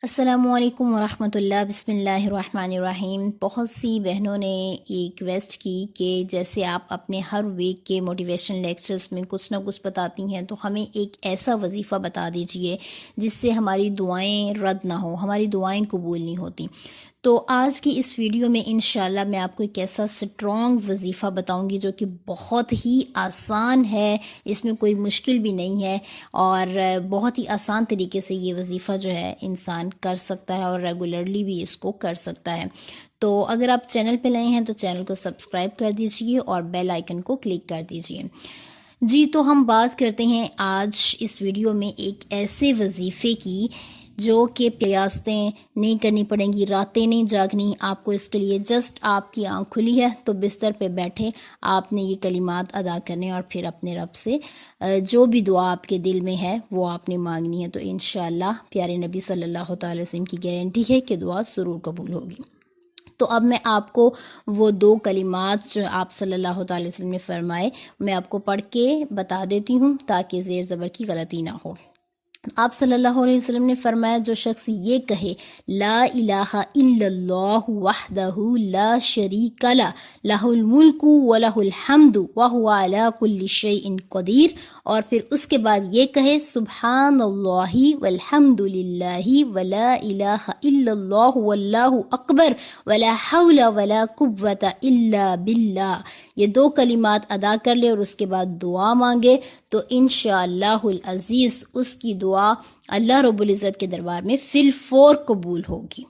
السلام علیکم ورحمۃ اللہ، بسم اللہ الرحمن الرحیم۔ بہت سی بہنوں نے یہ ریکویسٹ کی کہ جیسے آپ اپنے ہر ویک کے موٹیویشن لیکچرز میں کچھ نہ کچھ بتاتی ہیں تو ہمیں ایک ایسا وظیفہ بتا دیجئے جس سے ہماری دعائیں رد نہ ہوں، ہماری دعائیں قبول نہیں ہوتی۔ تو آج کی اس ویڈیو میں انشاءاللہ میں آپ کو ایک ایسا سٹرونگ وظیفہ بتاؤں گی جو کہ بہت ہی آسان ہے، اس میں کوئی مشکل بھی نہیں ہے، اور بہت ہی آسان طریقے سے یہ وظیفہ جو ہے انسان کر سکتا ہے اور ریگولرلی بھی اس کو کر سکتا ہے۔ تو اگر آپ چینل پہ نئے ہیں تو چینل کو سبسکرائب کر دیجئے اور بیل آئیکن کو کلک کر دیجئے۔ جی، تو ہم بات کرتے ہیں آج اس ویڈیو میں ایک ایسے وظیفے کی جو کہ ریاستیں نہیں کرنی پڑیں گی، راتیں نہیں جاگنی آپ کو، اس کے لیے جسٹ آپ کی آنکھ کھلی ہے تو بستر پہ بیٹھے آپ نے یہ کلمات ادا کرنے اور پھر اپنے رب سے جو بھی دعا آپ کے دل میں ہے وہ آپ نے مانگنی ہے۔ تو انشاءاللہ پیارے نبی صلی اللہ تعالی وسلم کی گارنٹی ہے کہ دعا ضرور قبول ہوگی۔ تو اب میں آپ کو وہ دو کلمات جو آپ صلی اللہ تعالی وسلم نے فرمائے میں آپ کو پڑھ کے بتا دیتی ہوں تاکہ زیر زبر کی غلطی نہ ہو۔ آپ صلی اللہ علیہ وسلم نے فرمایا، جو شخص یہ کہے لا الہ الا اللہ وحدہ لا شریک لہ، لہ الملک ولہ الحمد وہو علی کل شیء قدیر، اور پھر اس کے بعد یہ کہے سبحان اللہ والحمد للہ ولا الہ الا اللہ واللہ اکبر ولا حول ولا قوۃ الا باللہ، یہ دو کلمات ادا کر لے اور اس کے بعد دعا مانگے تو انشاءاللہ العزیز اس کی دعا اللہ رب العزت کے دربار میں فی الفور قبول ہوگی۔